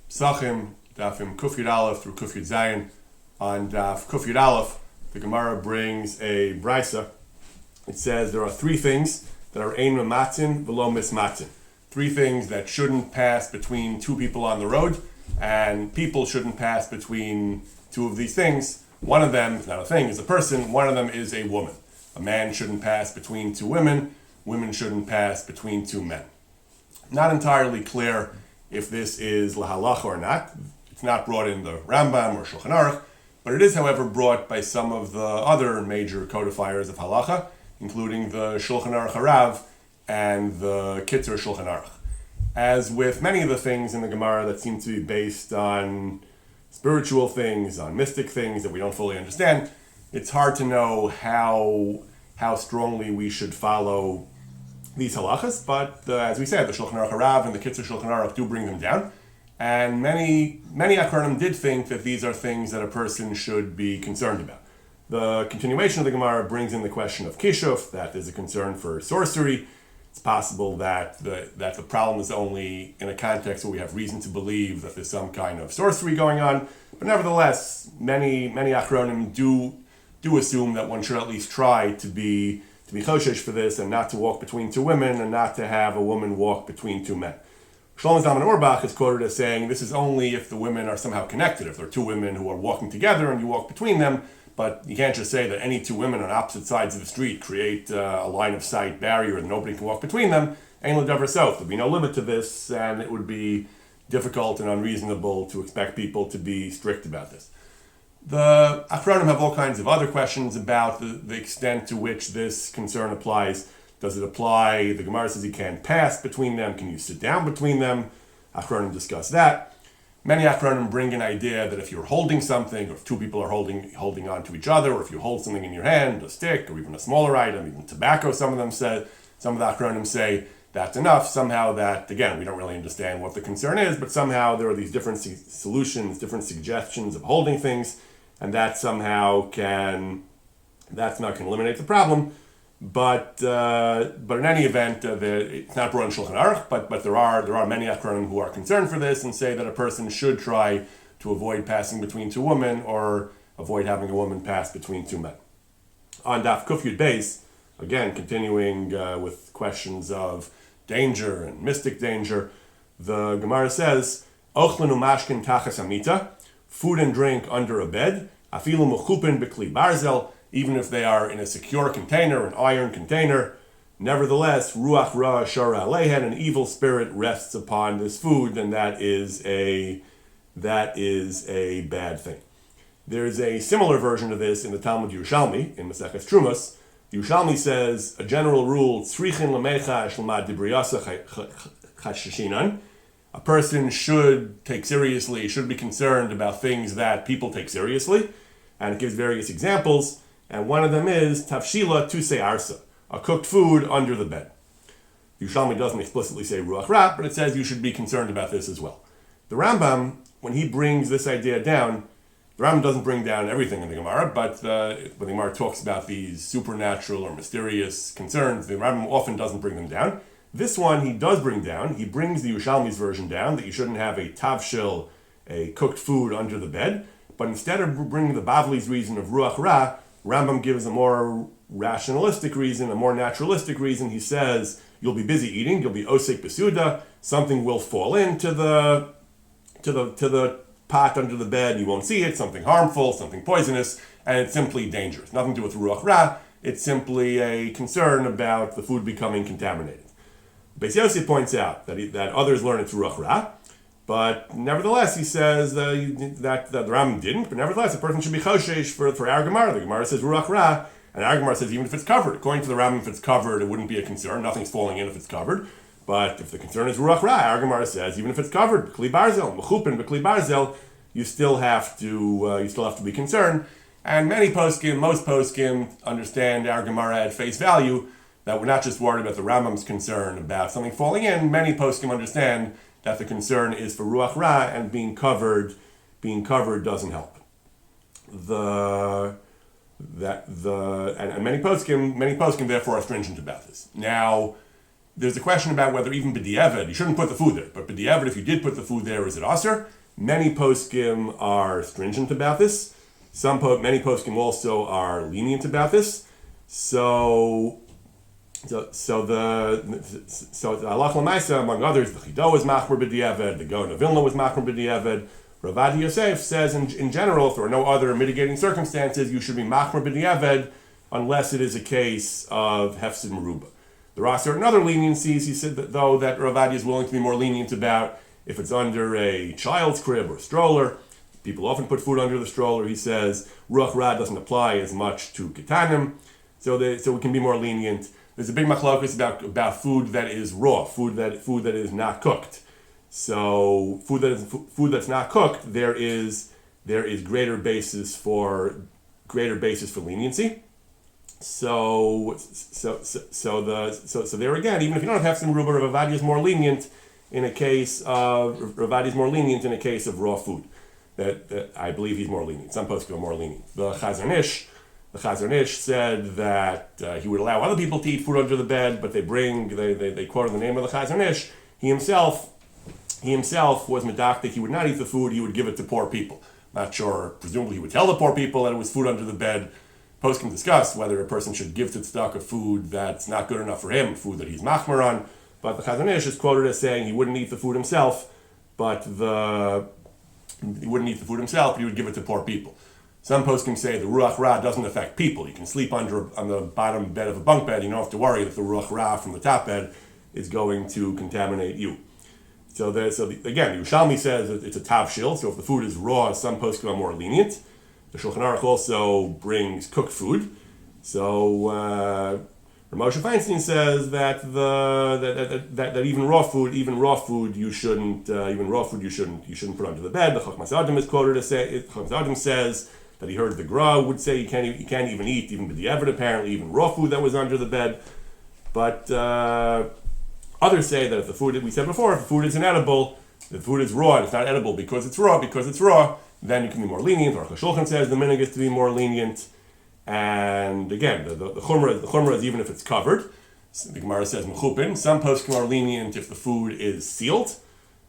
Pesachim, Dafim Kuf Yud Aleph through Kuf Yud Zayin. On Daf Kuf Yud Aleph, the Gemara brings a brisa. It says there are three things that are ein mematzin v'lo mismatzin. Three things that shouldn't pass between two people on the road, and people shouldn't pass between two of these things. One of them is not a thing, is a person. One of them is a woman. A man shouldn't pass between two women. Women shouldn't pass between two men. Not entirely clear if this is lahalacha or not. It's not brought in the Rambam or Shulchan Aruch, but it is, however, brought by some of the other major codifiers of halacha, including the Shulchan Aruch Harav and the Kitzur Shulchan Aruch. As with many of the things in the Gemara that seem to be based on spiritual things, on mystic things that we don't fully understand, it's hard to know how strongly we should follow these halachas, but as we said, the Shulchan Aruch Harav and the Kitzur Shulchan Aruch do bring them down, and many Achronim did think that these are things that a person should be concerned about. The continuation of the Gemara brings in the question of kishuf, that is a concern for sorcery. It's possible that the problem is only in a context where we have reason to believe that there's some kind of sorcery going on, but nevertheless, many Achronim do assume that one should at least try to be choshesh for this and not to walk between two women and not to have a woman walk between two men. Shlomo Zalman Auerbach is quoted as saying this is only if the women are somehow connected, if there are two women who are walking together and you walk between them, but you can't just say that any two women on opposite sides of the street create a line of sight barrier and nobody can walk between them. Ein l'davar sof. There'd be no limit to this, and it would be difficult and unreasonable to expect people to be strict about this. The Achronim have all kinds of other questions about the extent to which this concern applies. Does it apply? The Gemara says you can't pass between them. Can you sit down between them? Achronim discuss that. Many Achronim bring an idea that if you're holding something, or if two people are holding on to each other, or if you hold something in your hand, a stick, or even a smaller item, even tobacco, some of the Achronim say that's enough. Somehow that, again, we don't really understand what the concern is, but somehow there are these different solutions, different suggestions of holding things, and that somehow can eliminate the problem. But in any event, it's not brought in Shulchan Aruch, but there are many Achronim who are concerned for this and say that a person should try to avoid passing between two women or avoid having a woman pass between two men. On Daf Kuf Yud Beis, again continuing with questions of danger and mystic danger, the Gemara says, Ochlin umashkin tachas amita, food and drink under a bed, afilu mechupin b'kli barzel, even if they are in a secure container, an iron container. Nevertheless, ruach ra shara alehen, an evil spirit rests upon this food, and that is a bad thing. There's a similar version of this in the Talmud Yerushalmi, in Maseches Trumas. Yerushalmi says, a general rule, tzrichin lamecha shlema dibriyasa chashashinan. A person should be concerned about things that people take seriously, and it gives various examples, and one of them is tafshila tusei arsa, a cooked food under the bed. Yerushalmi doesn't explicitly say ruach ra, but it says you should be concerned about this as well. The Rambam, when he brings this idea down, the Rambam doesn't bring down everything in the Gemara, but when the Gemara talks about these supernatural or mysterious concerns, the Rambam often doesn't bring them down. This one he does bring down. He brings the Yerushalmi's version down, that you shouldn't have a tavshil, a cooked food under the bed, but instead of bringing the Bavli's reason of ruach ra, Rambam gives a more rationalistic reason, a more naturalistic reason. He says, you'll be busy eating, you'll be osek besuda, something will fall into the pot under the bed, you won't see it, something harmful, something poisonous, and it's simply dangerous. Nothing to do with ruach ra, it's simply a concern about the food becoming contaminated. Beis Yossi points out that others learn it's ruach ra, but nevertheless, he says that the Rambam didn't, but nevertheless, a person should be choshesh for our Gemara. The Gemara says ruach ra, and our Gemara says even if it's covered. According to the Rambam, if it's covered, it wouldn't be a concern. Nothing's falling in if it's covered. But if the concern is ruach ra, our Gemara says even if it's covered, b'kli barzel, mechupin b'kli barzel, you still have to be concerned. And most poskim understand our Gemara at face value, that we're not just worried about the Rambam's concern about something falling in. Many poskim understand that the concern is for ruach ra, and being covered doesn't help. And many poskim therefore are stringent about this. Now, there's a question about whether even b'diavad, you shouldn't put the food there, but b'diavad, if you did put the food there, is it aser? Many poskim are stringent about this. Many poskim also are lenient about this. So the Halach L'Maisa, among others, the Chido is Machmer B'diavad, the Gaon of Vilna was Machmer B'diavad. Rav Adi Yosef says in general, if there are no other mitigating circumstances, you should be Machmer B'diavad unless it is a case of Hefsid Meruba. There are certain other leniencies, he said, that Rav Adi is willing to be more lenient about. If it's under a child's crib or a stroller, people often put food under the stroller. He says Ruach Ra doesn't apply as much to Ketanim, so we can be more lenient. There's a big machlokes about food that is raw, food that is not cooked. So food that's not cooked, there is greater basis for leniency. So there again, even if you don't have Hefsim Meruba, Rav Adi is more lenient in a case of raw food. That I believe he's more lenient. Some poskim are more lenient. The Chazon Ish said that he would allow other people to eat food under the bed, but they quoted the name of the Chazon Ish. He himself was medaktik. He would not eat the food. He would give it to poor people. Not sure. Presumably, he would tell the poor people that it was food under the bed. Poskim discuss whether a person should give to tzedakah food that's not good enough for him, food that he's machmer on. But the Chazon Ish is quoted as saying he wouldn't eat the food himself, but he would give it to poor people. Some poskim say the Ruach Ra doesn't affect people. You can sleep on the bottom bed of a bunk bed. You don't have to worry that the Ruach Ra from the top bed is going to contaminate you. So again, Yerushalmi says it's a tavshil. So if the food is raw, some poskim are more lenient. The Shulchan Aruch also brings cooked food. So Moshe Feinstein says that even raw food you shouldn't put under the bed. The Chachmas Adam is quoted as saying, Chachmas Adam says that he heard the Gra would say you can't even eat even b'diavad, apparently even raw food that was under the bed. But others say that if the food, we said before, if the food is inedible, the food is raw and it's not edible because it's raw, then you can be more lenient. Or Shulchan says the minhag is to be more lenient. And again, the chumrah is even if it's covered. The Gemara says mechupin. Some poskim are lenient if the food is sealed.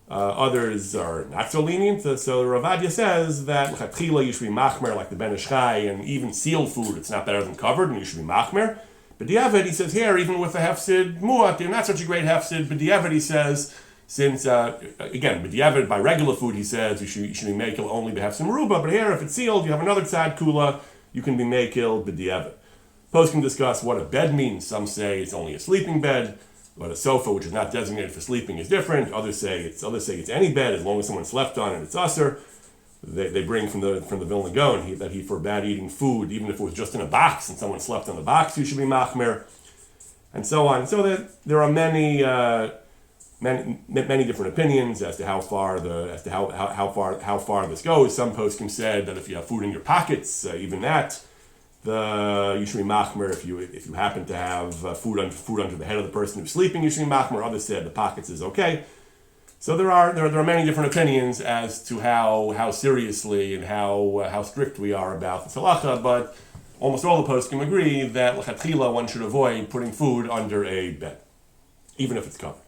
Others are not so lenient. So Rav Adya says that l'chatchila you should be machmer like the Ben Ish Chai, and even sealed food it's not better than covered, and you should be machmer. But B'diavad, he says here, even with the hefsid muat, they're not such a great hefsid. B'diavad, he says, since again, B'diavad by regular food, he says you should be makel only to have some meruba. But here, if it's sealed, you have another tzad kula. You can be makel b'diavad. Post can discuss what a bed means. Some say it's only a sleeping bed, but a sofa, which is not designated for sleeping, is different. Others say it's any bed as long as someone slept on it. It's usher. They bring from the Vilna Gaon that he forbade eating food, even if it was just in a box and someone slept on the box. You should be machmer, and so on. So there are many different opinions as to how far this goes. Some poskim said that if you have food in your pockets, even that, you should be machmer. If you happen to have food under the head of the person who's sleeping, you should be machmer. Others said the pockets is okay. So there are many different opinions as to how seriously and how strict we are about the halacha, but almost all the poskim agree that l'chatchila one should avoid putting food under a bed, even if it's covered.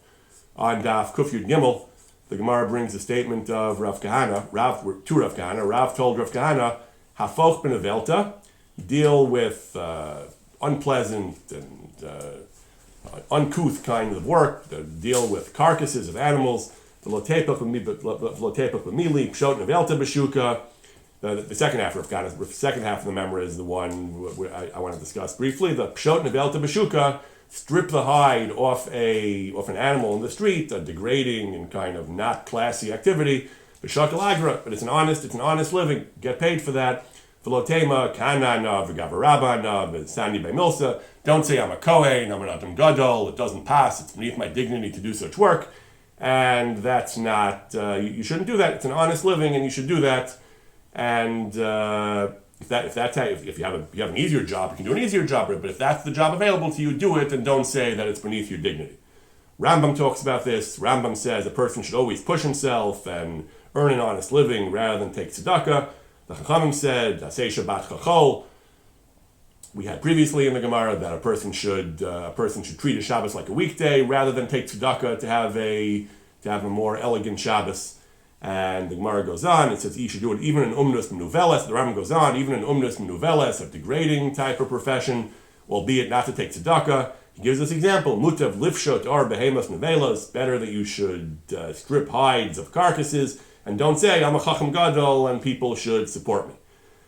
On Daf Kuf Yud Gimel, the Gemara brings a statement of Rav Kahana. Rav told Rav Kahana, Hafoch ben Avelta, deal with unpleasant and uncouth kind of work, deal with carcasses of animals. The second half of the memory is the one I want to discuss briefly. The Pshot Nevelta B'Shuka, strip the hide off an animal in the street, a degrading and kind of not classy activity. B'Shakalagra, but it's an honest living. Get paid for that. V'lotema kanana v'gavarabana v'sani b'milsa. Don't say I'm a kohen, I'm an adam gadol. It doesn't pass. It's beneath my dignity to do such work. And that's not, you shouldn't do that. It's an honest living and you should do that. And if you have an easier job, you can do an easier job. But if that's the job available to you, do it and don't say that it's beneath your dignity. Rambam talks about this. Rambam says a person should always push himself and earn an honest living rather than take tzedakah. The Chachamim said, Aseh Shabbat Chachol. We had previously in the Gemara that a person should treat a Shabbos like a weekday rather than take tzedakah to have a more elegant Shabbos. And the Gemara goes on, it says you should do it even in umnus menuveles. The Rambam goes on, even in umnus menuveles, a degrading type of profession, albeit not to take tzedakah. He gives this example, mutav lifshot or behemoth nevelas, better that you should strip hides of carcasses, and don't say, I'm a chacham gadol, and people should support me.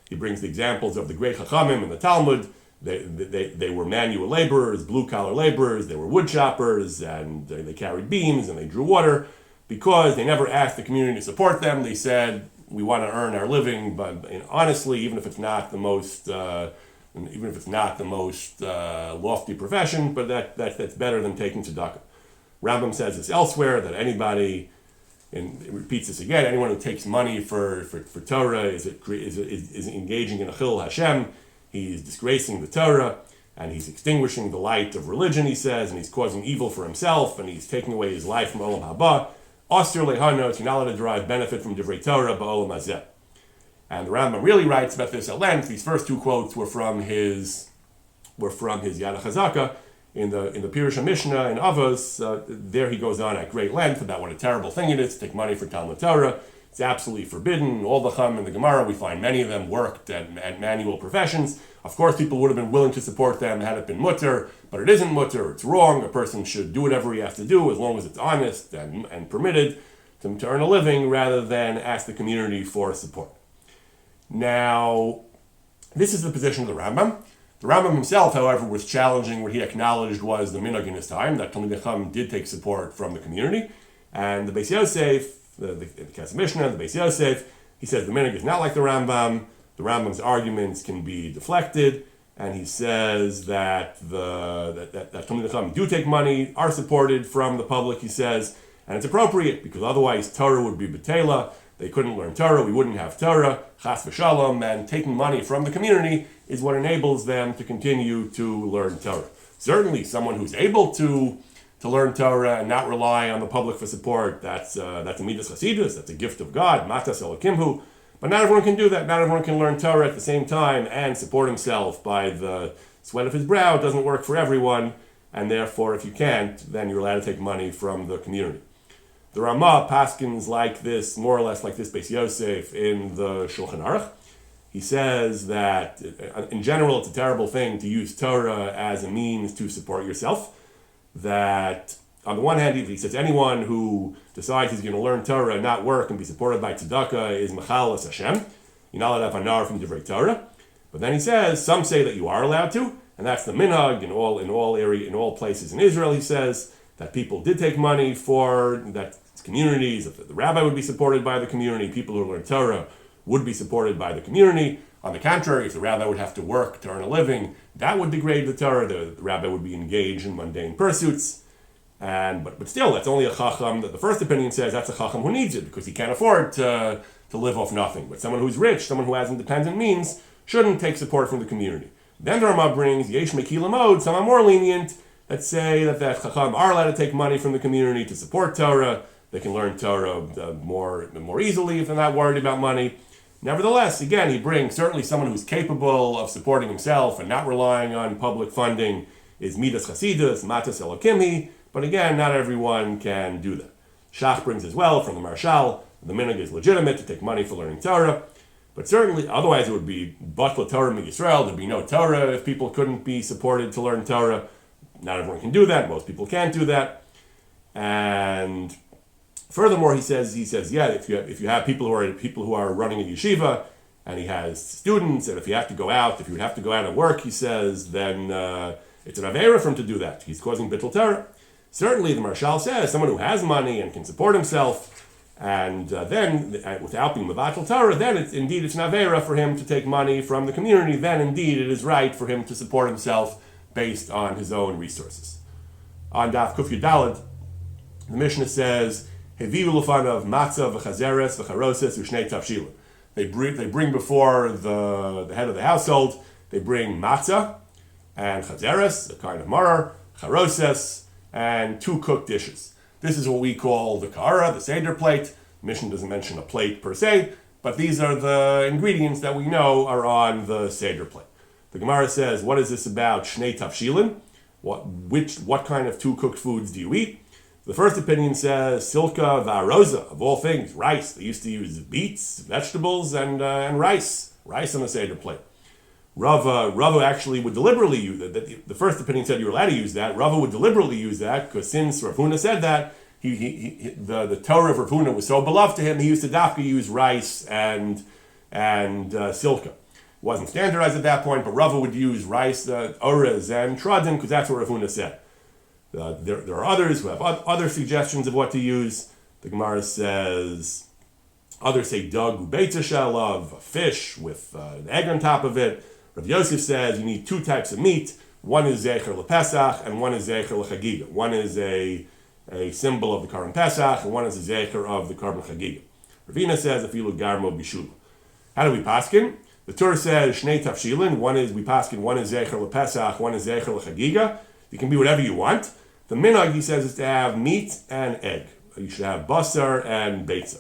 He brings the examples of the great chachamim in the Talmud. They were manual laborers, blue-collar laborers, they were wood choppers, and they carried beams, and they drew water. Because they never asked the community to support them, they said, we want to earn our living, but honestly, even if it's not the most lofty profession, but that's better than taking tzedakah. Rambam says this elsewhere, that anybody, and it repeats this again, anyone who takes money for Torah is engaging in a chil Hashem. He's disgracing the Torah, and he's extinguishing the light of religion, he says, and he's causing evil for himself, and he's taking away his life from Olam Haba. Osir lehanos, you're not allowed to derive benefit from divrei Torah ba'olam hazeh. And the Rambam really writes about this at length. These first two quotes were from his Yad HaChazaka in the Pirush HaMishnah in Avos. There he goes on at great length about what a terrible thing it is to take money for Talmud Torah. It's absolutely forbidden. All the Chum in the Gemara, we find many of them worked at manual professions. Of course, people would have been willing to support them had it been mutter, but it isn't mutter, it's wrong. A person should do whatever he has to do as long as it's honest and permitted to earn a living rather than ask the community for support. Now, this is the position of the Rambam. The Rambam himself, however, was challenging what he acknowledged was the minhag in his time, that Talmidei Chacham did take support from the community. And the Beis Yosef, the Kesef Mishnah, the Beis Yosef, he says the minhag is not like the Rambam. The Rambam's arguments can be deflected, and he says that Talmidei Chacham do take money, are supported from the public, he says, and it's appropriate, because otherwise Torah would be betela. They couldn't learn Torah, we wouldn't have Torah, chas v'shalom, and taking money from the community is what enables them to continue to learn Torah. Certainly, someone who's able to learn Torah and not rely on the public for support, that's a midas chasidus, that's a gift of God, matas elokimhu. But not everyone can do that. Not everyone can learn Torah at the same time and support himself by the sweat of his brow. It doesn't work for everyone, and therefore, if you can't, then you're allowed to take money from the community. The Ramah paskins like this, more or less like this Beis Yosef in the Shulchan Aruch. He says that, in general, it's a terrible thing to use Torah as a means to support yourself. That, on the one hand, he says anyone who decides he's going to learn Torah and not work and be supported by tzedakah is mechalas Hashem. You're not allowed to have anar from divrei Torah. But then he says, some say that you are allowed to, and that's the minhag in all places in Israel. He says that people did take money for that communities, that the rabbi would be supported by the community, people who learn Torah would be supported by the community. On the contrary, if the rabbi would have to work to earn a living, that would degrade the Torah. The rabbi would be engaged in mundane pursuits. But still, that's only a chacham. The first opinion says that's a chacham who needs it because he can't afford to live off nothing. But someone who's rich, someone who has independent means, shouldn't take support from the community. Then the Ramah brings yesh mekila mode, some are more lenient, that say that chacham are allowed to take money from the community to support Torah. They can learn Torah more easily if they're not worried about money. Nevertheless, again, he brings certainly someone who's capable of supporting himself and not relying on public funding is midas chasidus, matas elokimhi. But again, not everyone can do that. Shach brings as well from the Marshal, the minhag is legitimate to take money for learning Torah. But certainly, otherwise it would be batla Torah miYisrael. There'd be no Torah if people couldn't be supported to learn Torah. Not everyone can do that. Most people can't do that. And furthermore, he says, yeah, if you have people who are running a yeshiva, and he has students, and if you would have to go out and work, he says, then it's an aveira for him to do that. He's causing bittul Torah. Certainly, the Marshal says someone who has money and can support himself, and then without being mevatel Torah, then it's an aveira for him to take money from the community. Then indeed it is right for him to support himself based on his own resources. On Daf Kuf Yud Daled, the Mishnah says, "Heviu lefanav matzah v'chazeres v'charoses u'shnei tavshila." They bring before the head of the household. They bring matzah and chazeres, a kind of maror, charoses, and 2 cooked dishes. This is what we call the ka'ara, the seder plate. The Mishnah doesn't mention a plate per se, but these are the ingredients that we know are on the seder plate. The Gemara says, what is this about shnei tavshilin? What kind of 2 cooked foods do you eat? The first opinion says silka va'aroza, of all things, rice. They used to use beets, vegetables, and rice on the Seder plate. Rava actually would deliberately use it. The first opinion said you were allowed to use that. Rava would deliberately use that because since Rav Huna said that, the Torah of Rav Huna was so beloved to him, he used to dafka use rice and silka. It wasn't standardized at that point, but Rava would use rice, orez, and tradin because that's what Rav Huna said. There are others who have other suggestions of what to use. The Gemara says, others say dug ubeitza shalav, a fish with an egg on top of it. Rav Yosef says you need two types of meat. One is zecher lePesach and one is zecher leChagiga. One is a symbol of the Karban Pesach and one is a zecher of the Karban Chagiga. Ravina says afilu garmo bishul. How do we paskin? The Torah says shnei tafshilin. One is zecher lePesach, one is zecher leChagiga. You can be whatever you want. The minhag, he says, is to have meat and egg. You should have basar and beitza.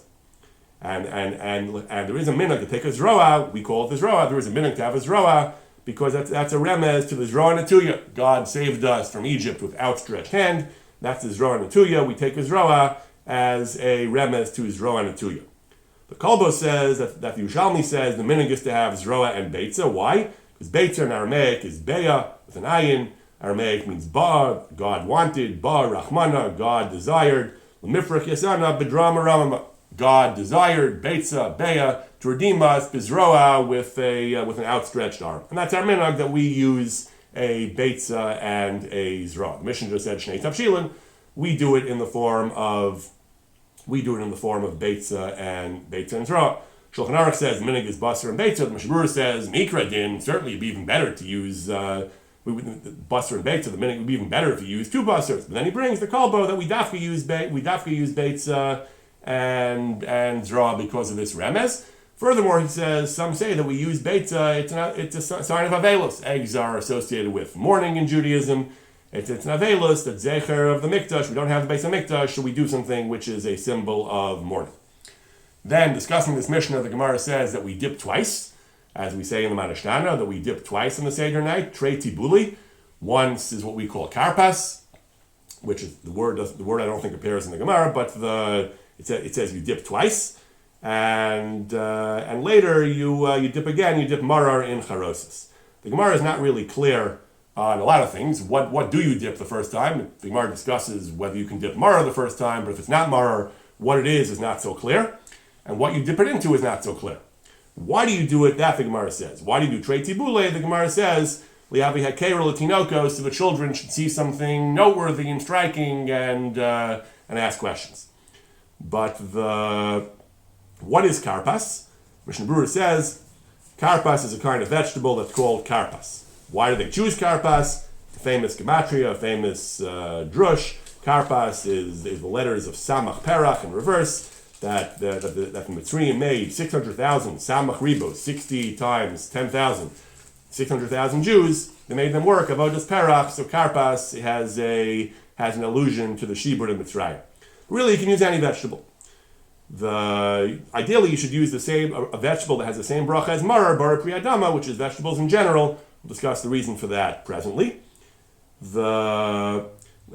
And there is a minhag to take a zroa. We call it the zroa. There is a minhag to have a zroa because that's a remez to the zroa natuya. God saved us from Egypt with outstretched hand. That's the zroa natuya. We take a zroa as a remez to zroa natuya. The Kolbo says that the Yerushalmi says the minhag is to have zroa and beitza. Why? Because beitza in Aramaic is beya with an ayin. Aramaic means ba, God wanted, ba, rachmana, God desired, l'mifrach yasana, bedrama ramama, God desired, beitza, beya, to redeem us, bizroa, with an outstretched arm. And that's our minhag, that we use a beitza and a zroa. The Mishnah just said shnei tavshilin. We do it in the form of beitza and zroa. Shulchan Aruch says the minhag is basar and beitza. The Mishnah Berurah says mikra din. Certainly, it'd be even better to use basar and beitza. The minhag would be even better if you use two basars. But then he brings the kolbo that we dafka use beitza and zroa because of this remez. Furthermore, he says some say that we use beitza. It's a sign of avelos. Eggs are associated with mourning in Judaism. It's an avelos, that zecher of the mikdash. We don't have the Beis HaMikdash, so we do something which is a symbol of mourning. Then, discussing this Mishnah, the Gemara says that we dip twice, as we say in the Manashtana, that we dip twice on the Seder night. Trei tibuli. Once is what we call karpas, which is the word I don't think appears in the Gemara, but it says you dip twice, and later you dip again. You dip marar in charosis. The Gemara is not really clear on a lot of things. What do you dip the first time? The Gemara discusses whether you can dip marar the first time, but if it's not marar, what it is not so clear, and what you dip it into is not so clear. Why do you do it? That the Gemara says. Why do you do trei tibule? The Gemara says liavi hakeir latinoko, so the children should see something noteworthy and striking and ask questions. But what is karpas? Mishnah Berurah says karpas is a kind of vegetable that's called karpas. Why do they choose karpas? The famous gematria, famous drush. Karpas is the letters of samach perach in reverse. That the Mitzrayim made 600,000 samach ribos, 60 times 10,000, 600,000 Jews. They made them work avodas perach. So karpas has an allusion to the shibur in Mitzrayim. Really, you can use any vegetable. Ideally, you should use a vegetable that has the same bracha as marar, bar priyadama, which is vegetables in general. We'll discuss the reason for that presently.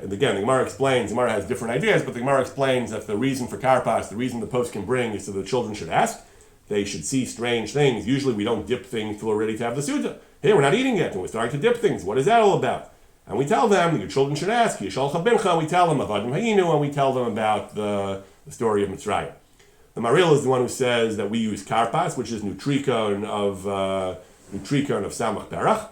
And again, the Gemara explains, the Gemara has different ideas, but the Gemara explains that the reason for karpas, the reason the post can bring, is so the children should ask. They should see strange things. Usually we don't dip things till we're ready to have the Suda. Hey, we're not eating yet, and we're starting to dip things. What is that all about? And we tell them, your children should ask. Yishal chabincha, we tell them, avadim hayinu, and we tell them about the story of Mitzrayim. The Maril is the one who says that we use karpas, which is nutricon of samach perach.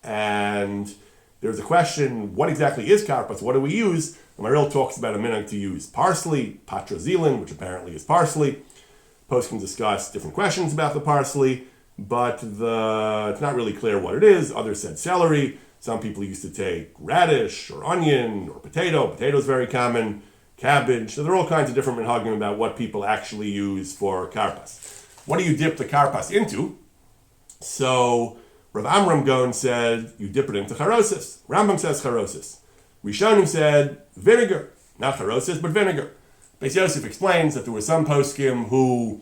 And there's a question, what exactly is karpas? What do we use? The Maril talks about a minhag to use parsley, patrazilin, which apparently is parsley. Post can discuss different questions about the parsley, but it's not really clear what it is. Others said celery. Some people used to take radish or onion or potato. Potato is very common. Cabbage. So there are all kinds of different minhagim about what people actually use for karpas. What do you dip the karpas into? So Rav Amram Gon said you dip it into charosis. Rambam says charosis. Rishonim said vinegar, not charosis but vinegar. Beis Yosef explains that there were some poskim who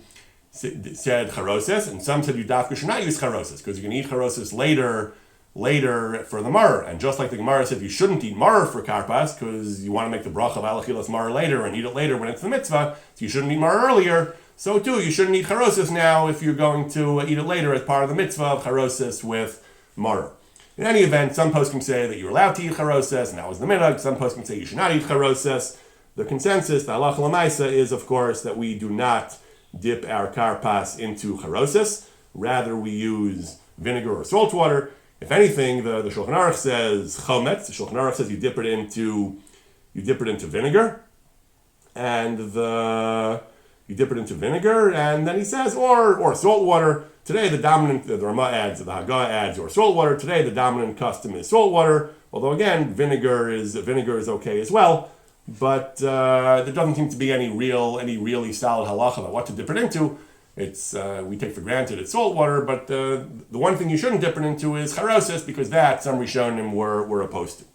said charosis, and some said you dafka should not use charosis because you can eat charosis later later for the maror. And just like the Gemara said, you shouldn't eat maror for karpas because you want to make the bracha of alachilas maror later and eat it later when it's the mitzvah, so you shouldn't eat maror earlier. So too, you shouldn't eat charosis now if you're going to eat it later as part of the mitzvah of charosis with maror. In any event, some poskim say that you're allowed to eat charoses, and that was the minhag. Some poskim say you should not eat charoses. The consensus, the halacha l'maisa, is of course that we do not dip our karpas into charoses. Rather, we use vinegar or salt water. If anything, the Shulchan Aruch says chometz. The Shulchan Aruch says you dip it into vinegar, and then he says or salt water. Today, the Rama adds, the Haggah adds, or salt water. Today, the dominant custom is salt water. Although again, vinegar is okay as well. But there doesn't seem to be any really solid halacha about what to dip it into. It's we take for granted it's salt water, but the one thing you shouldn't dip it into is charosis, because that some Rishonim were opposed to.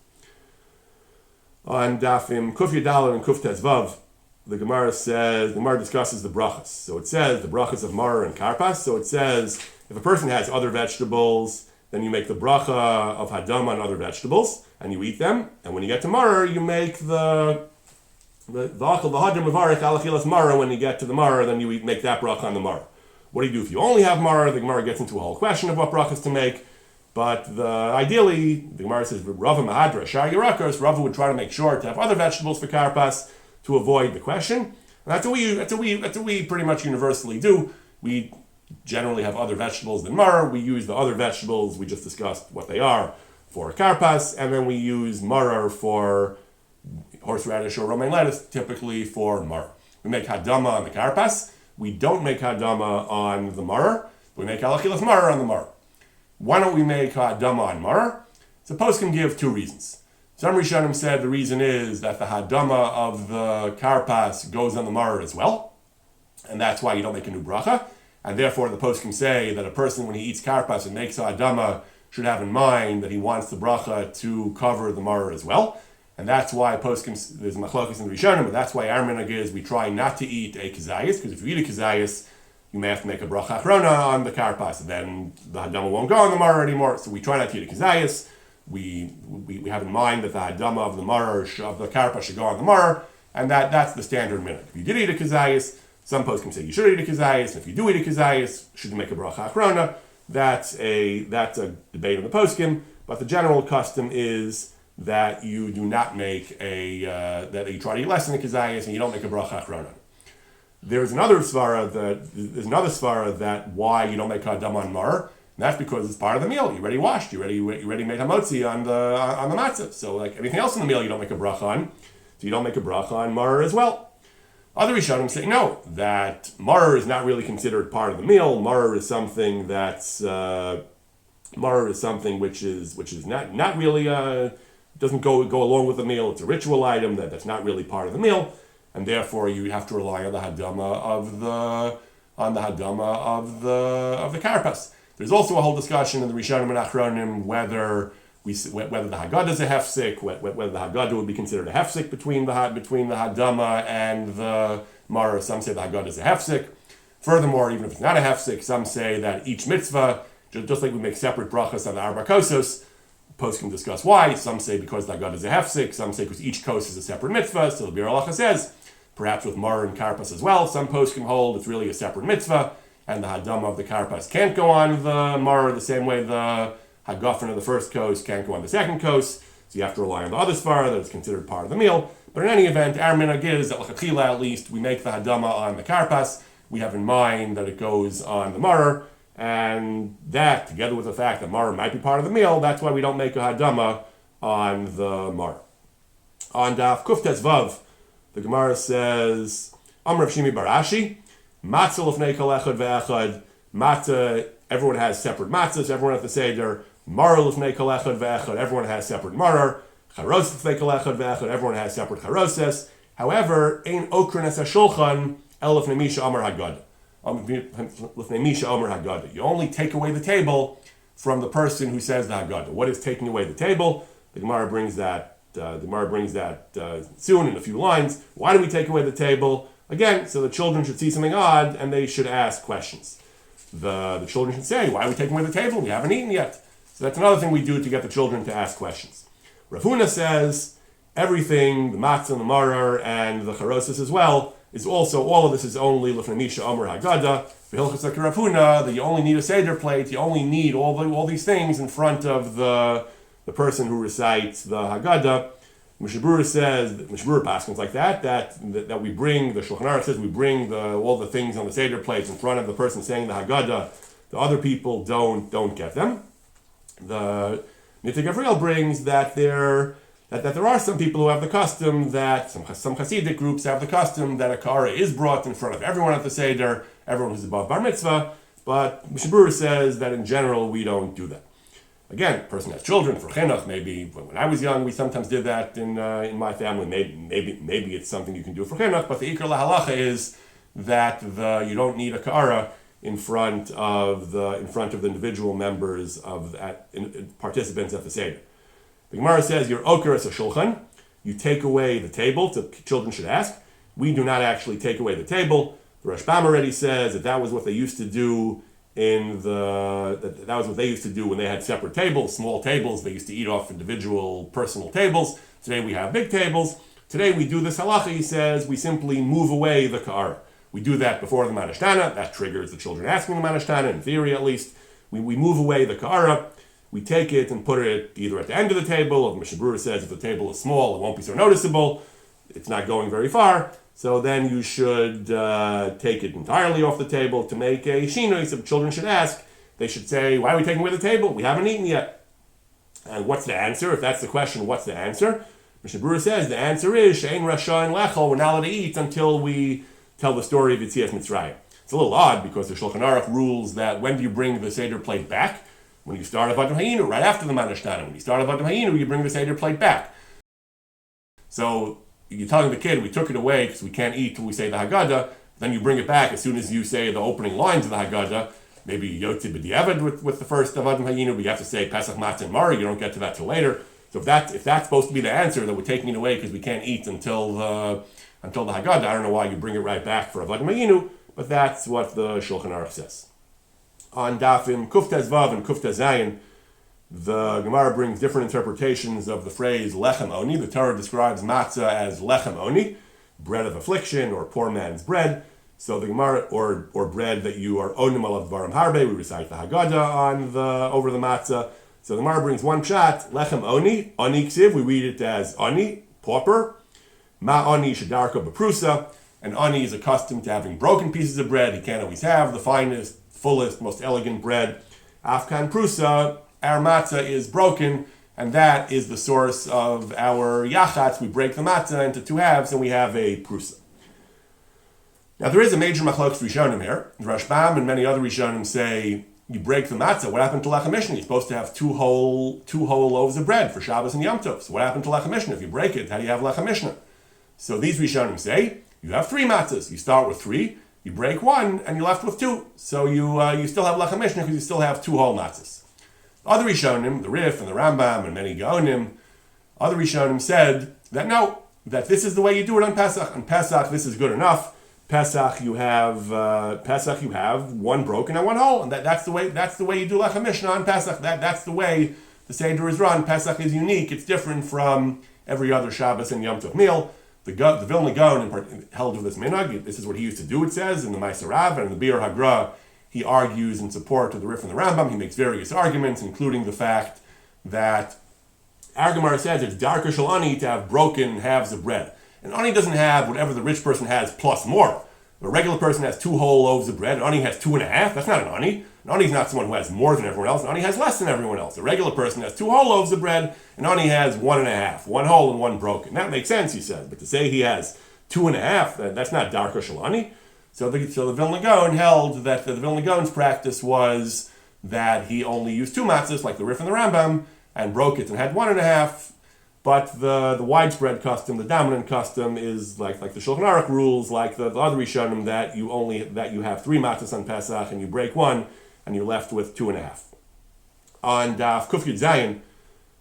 On Dafim Kuf Yadal and Kuf Tezvav, the Gemara discusses the brachas. So it says the brachas of maror and karpas. So it says if a person has other vegetables, then you make the bracha of hadam on other vegetables and you eat them. And when you get to maror, you make the achal v'hadam mevarich alachilas maror. When you get to the maror, then you make that bracha on the maror. What do you do if you only have maror? The Gemara gets into a whole question of what brachas to make. But ideally, the Gemara says Rava Mahadra Shar Yerakos. Rava would try to make sure to have other vegetables for karpas to avoid the question. And that's what we pretty much universally do. We generally have other vegetables than maror. We use the other vegetables, we just discussed what they are, for karpas, and then we use maror for horseradish or romaine lettuce, typically for maror. We make hadama on the karpas. We don't make hadama on the maror. We make alachilas maror on the maror. Why don't we make hadama on maror? So poskim can give two reasons. Some Rishonim said the reason is that the hadama of the karpas goes on the maror as well, and that's why you don't make a new bracha. And therefore, the poskim say that a person, when he eats karpas and makes a hadama, should have in mind that he wants the bracha to cover the maror as well. And that's why poskim, there's machlokes in the Rishonim, but that's why our minhag is we try not to eat a kazayis, because if you eat a kazayis, you may have to make a bracha achrona on the karpas, and then the hadama won't go on the maror anymore. So we try not to eat a kazayis. We have in mind that the hadama of the maror of the karpas should go on the maror, and that's the standard minhag. If you did eat a kazayis, some poskim say you should eat a kazayis. If you do eat a kazayis, should you make a bracha achrona? That's a debate on the poskim, but the general custom is that you do not make that you try to eat less than a kazayis and you don't make a bracha achrona. There's another svara that why you don't make hadam on maror, and that's because it's part of the meal. You already washed, you already made hamotzi on the matzah. So like anything else in the meal, you don't make a bracha on. So you don't make a bracha on maror as well. Other Rishonim say no, that maror is not really considered part of the meal. Maror is something which is not really doesn't go along with the meal. It's a ritual item that's not really part of the meal, and therefore you have to rely on the hadama of the karpas. There's also a whole discussion in the Rishonim and Achronim whether the Haggadah is a hefsek, whether the Haggadah would be considered a hefsek between the hadama and the maror. Some say the Haggadah is a hefsek. Furthermore, even if it's not a hefsek, some say that each mitzvah, just like we make separate brachas on the arba kosos, poskim discuss why. Some say because the Haggadah is a hefsek. Some say because each kos is a separate mitzvah. So the Bir Halacha says, perhaps with maror and karpas as well. Some poskim hold it's really a separate mitzvah, and the hadama of the karpas can't go on the maror the same way the hagafen of the first kos can't go on the second kos. So you have to rely on the other svara that is considered part of the meal. But in any event, our minhag is that l'chachila at least we make the hadama on the karpas. We have in mind that it goes on the maror, and that together with the fact that maror might be part of the meal, that's why we don't make a hadama on the maror. On Daf Kuf Tezvav, the Gemara says, Amr Rav Shimi Barashi, matzah l'fnei kol echad ve'echad, matzah, everyone has separate matzahs, everyone has the seder, maror l'fnei kol echad ve'echad, everyone has separate maror, charos l'fnei kol echad ve'echad, everyone has separate charoses. However, ein okrin es hashulchan el l'fnei misha amar haggadah. L'fnei misha amar haggadah. You only take away the table from the person who says the haggadah. What is taking away the table? The Gemara brings that soon in a few lines. Why do we take away the table? Again, so the children should see something odd and they should ask questions. The children should say, why are we taking away the table? We haven't eaten yet. So that's another thing we do to get the children to ask questions. Rav Huna says everything, the matzah and the marar and the charosis as well, is also, all of this is only Lifnei Misha Omer Haggadah, V'hilchos like Rav Huna, that you only need a Seder plate, you only need all these things in front of the person who recites the Haggadah. Mishnah Berurah says, Mishnah Berurah paskins like that we bring, the Shulchan Aruch says we bring all the things on the Seder plates in front of the person saying the Haggadah. The other people don't get them. The Nitei Gavriel brings that there are some people who have the custom, that some Hasidic groups have the custom that a kara is brought in front of everyone at the Seder, everyone who's above Bar Mitzvah, but Mishnah Berurah says that in general we don't do that. Again, a person has children for chinuch. Maybe when I was young, we sometimes did that in my family. Maybe it's something you can do for chinuch. But the ikar lahalacha is that you don't need a kara in front of the individual members of participants at the seder. The Gemara says your oker is a shulchan. You take away the table. So children should ask. We do not actually take away the table. The Rashbam already says that was what they used to do. That was what they used to do when they had separate tables, small tables. They used to eat off individual personal tables. Today we have big tables. Today we do this halacha, he says, we simply move away the ka'ara. We do that before the manashtana. That triggers the children asking the manashtana, in theory at least. We move away the ka'ara. We take it and put it either at the end of the table, or the Mishnah Berurah says if the table is small, it won't be so noticeable. It's not going very far. So then you should take it entirely off the table to make a shinoi. So children should ask. They should say, why are we taking away the table? We haven't eaten yet. And what's the answer? If that's the question, what's the answer? Mishnah Berurah says the answer is She'ein Rasha and Lechel. We're not allowed to eat until we tell the story of Yetzias Mitzrayim. It's a little odd because the Shulchan Aruch rules that when do you bring the Seder plate back? When you start Avodah Hayinu, right after the Manashtana. When you start Avodah Hayinu, you bring the Seder plate back. So you're telling the kid, we took it away because we can't eat till we say the Haggadah, then you bring it back as soon as you say the opening lines of the Haggadah, maybe Yotzi B'diavad with the first Avodah Hayinu, but you have to say Pesach Matzah and Mari, you don't get to that till later. So if that's supposed to be the answer, that we're taking it away because we can't eat until the Haggadah, I don't know why you bring it right back for Avodah Hayinu, but that's what the Shulchan Aruch says. On Dafim Kuf Tez Vav and Kuf Tez Zayin, the Gemara brings different interpretations of the phrase Lechem Oni. The Torah describes matzah as Lechem Oni, bread of affliction or poor man's bread. So the Gemara, or bread that you are onim alav dvarim harbe, we recite the Haggadah over the matzah. So the Gemara brings one pshat, Lechem Oni, Oni Ksiv, we read it as Oni, pauper. Ma Oni Shadarko Beprusa, and Oni is accustomed to having broken pieces of bread. He can't always have the finest, fullest, most elegant bread. Afkan Prusa, our matzah is broken, and that is the source of our yachatz. We break the matzah into two halves, and we have a prusa. Now, there is a major machlokes Rishonim here. The Rashbam and many other Rishonim say, you break the matzah, what happened to Lechem Mishnah? You're supposed to have two whole loaves of bread for Shabbos and Yom Tov. So what happened to Lechem Mishnah? If you break it, how do you have Lechem Mishnah? So these Rishonim say, you have three matzahs. You start with three, you break one, and you're left with two. So you still have Lechem Mishnah because you still have two whole matzahs. Other Rishonim, the Rif and the Rambam and many Gaonim, other Rishonim said that no, that this is the way you do it on Pesach. On Pesach, this is good enough. Pesach, you have one broken and one whole, and that's the way you do Lechem Mishnah on Pesach. That's the way the Seder is run. Pesach is unique. It's different from every other Shabbos and Yom Tov meal. The Vilna Gaon held with this minhag. This is what he used to do. It says in the Ma'aser Rav and in the Bir Hagra. He argues in support of the Rif and the Rambam. He makes various arguments, including the fact that our Gemara says it's darker shel ani to have broken halves of bread. And ani doesn't have whatever the rich person has plus more. A regular person has two whole loaves of bread. An ani has 2.5. That's not an ani. An ani is not someone who has more than everyone else. An ani has less than everyone else. A regular person has two whole loaves of bread. An ani has 1.5. One whole and one broken. That makes sense, he says. But to say he has 2.5, that's not darker shel ani. So the Vilna Gaon held that the Vilna Gaon's practice was that he only used two matzahs, like the Rif and the Rambam, and broke it and had 1.5. But the widespread custom, the dominant custom, is like the Shulchan Aruch rules, like the other Rishonim, that you have three matzahs on Pesach and you break one and you're left with 2.5. On Daf Kuf Yud Zayin,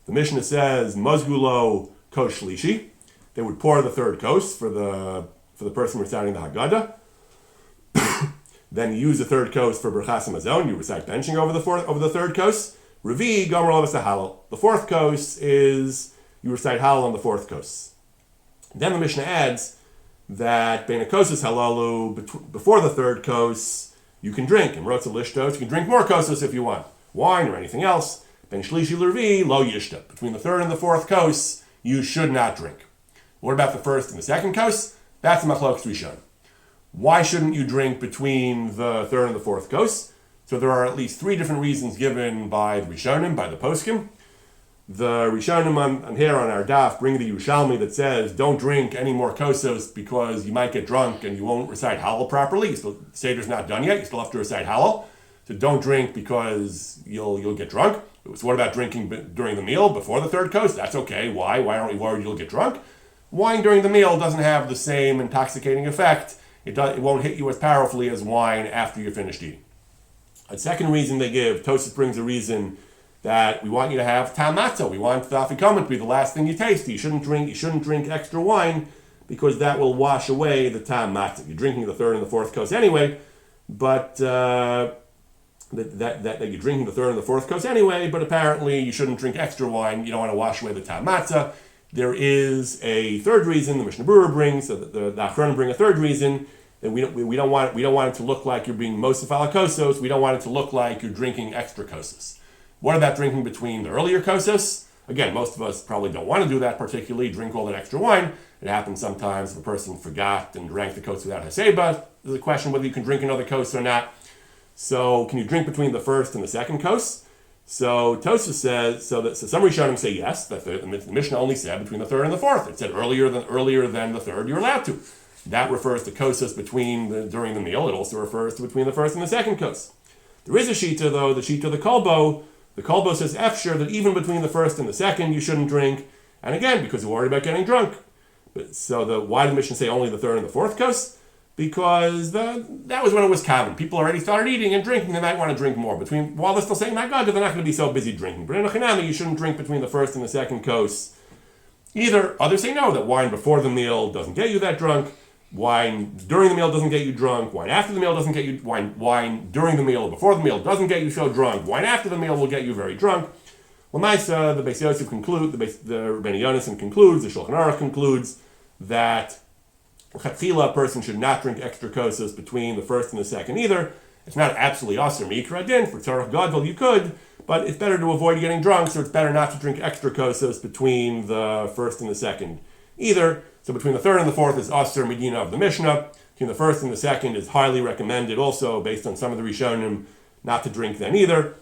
the Mishnah says Mozgulo Kos Shlishi. They would pour the third kos for the person reciting the Haggadah. Then you use the third kos for Berchas Hamazon. You recite benching over the third kos. Revi, Gomer Lovas Halal. The fourth kos is you recite Halal on the fourth kos. Then the Mishnah adds that Bein HaKosos Halalu, before the third kos, you can drink. And Rotza Lishtos, you can drink more kosos if you want. Wine or anything else. Ben Shlishi L'Revi, Lo Yishta. Between the third and the fourth kos, you should not drink. What about the first and the second kos? That's a Machlokes Rishon. Why shouldn't you drink between the third and the fourth kos? So there are at least three different reasons given by the Rishonim, by the Poskim. The Rishonim on here on our daf bring the Yerushalmi that says don't drink any more kosos because you might get drunk and you won't recite Halal properly. The Seder's not done yet. You still have to recite Halal. So don't drink because you'll get drunk. So what about drinking during the meal before the third kos? That's okay. Why? Why aren't we worried you'll get drunk? Wine during the meal doesn't have the same intoxicating effect. It won't hit you as powerfully as wine after you're finished eating. A second reason they give, Tosfos brings a reason that we want you to have tam matzah. We want the afikomen to be the last thing you taste. You shouldn't drink extra wine because that will wash away the tam matzah. You're drinking the third and the fourth kos anyway, but that you're drinking the third and the fourth kos anyway. But apparently you shouldn't drink extra wine. You don't want to wash away the tam matzah. There is a third reason the Mishnah Berurah brings. So the Achronim bring a third reason. And we don't want it to look like you're being mosif ala kosos. We don't want it to look like you're drinking extra kosos. What about drinking between the earlier kosos? Again, most of us probably don't want to do that particularly, drink all that extra wine. It happens sometimes if a person forgot and drank the kos without haseba. There's a question whether you can drink another kos or not. So can you drink between the first and the second kos? So Tosfos says, so some Rishonim say yes, the Mishnah only said between the third and the fourth. It said earlier than the third, you're allowed to. That refers to kosos during the meal. It also refers to between the first and the second kos. There is a shita though, the shita of the kolbo. The kolbo says efshar that even between the first and the second you shouldn't drink. And again, because you're worried about getting drunk. Why did the Mishnah say only the third and the fourth kos? Because that was when it was common. People already started eating and drinking. They might want to drink more. While they're still saying, my God, they're not going to be so busy drinking. But in a chinami, you shouldn't drink between the first and the second kos. Either others say no, that wine before the meal doesn't get you that drunk. Wine during the meal doesn't get you drunk. Wine after the meal doesn't get you wine during the meal or before the meal doesn't get you so drunk. Wine after the meal will get you very drunk. L'maisa, the Beis Yosef concludes, the Rebbeinu Yonasan concludes, the Shulchan Aruch concludes that chatchila, a person should not drink extra kosos between the first and the second either. It's not absolutely asur mikra din. For tzarach gadol you could, but it's better to avoid getting drunk, so it's better not to drink extra kosos between the first and the second either. So between the third and the fourth is asur medina of the Mishnah. Between the first and the second is highly recommended also, based on some of the Rishonim, not to drink then either.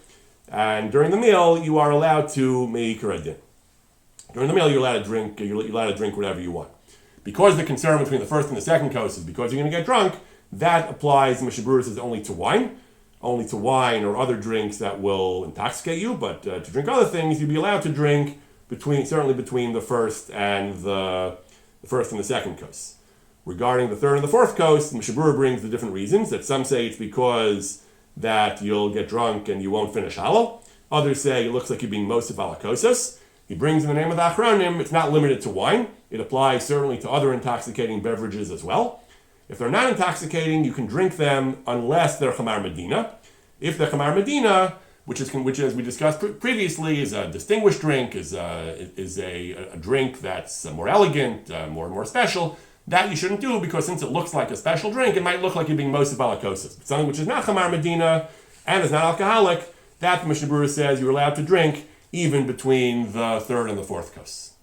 And during the meal, you are allowed to meikra din. During the meal, you're allowed to drink whatever you want. Because the concern between the first and the second kos is because you're going to get drunk, that applies, Mishnah Berurah says, only to wine or other drinks that will intoxicate you. But to drink other things, you'd be allowed to drink certainly between the first and the second kos. Regarding the third and the fourth kos, Mishnah Berurah brings the different reasons. That some say it's because that you'll get drunk and you won't finish halal. Others say it looks like you're being mosif ala kosos. He brings in the name of the Achronim, it's not limited to wine. It applies certainly to other intoxicating beverages as well. If they're not intoxicating, you can drink them unless they're chamar medina. If they're chamar medina, which as we discussed previously is a distinguished drink, is a drink that's more elegant, more special, that you shouldn't do because since it looks like a special drink, it might look like you're being mosif ala kosos. But something which is not chamar medina and is not alcoholic, that the Mishnah Berurah says you're allowed to drink even between the third and the fourth kos.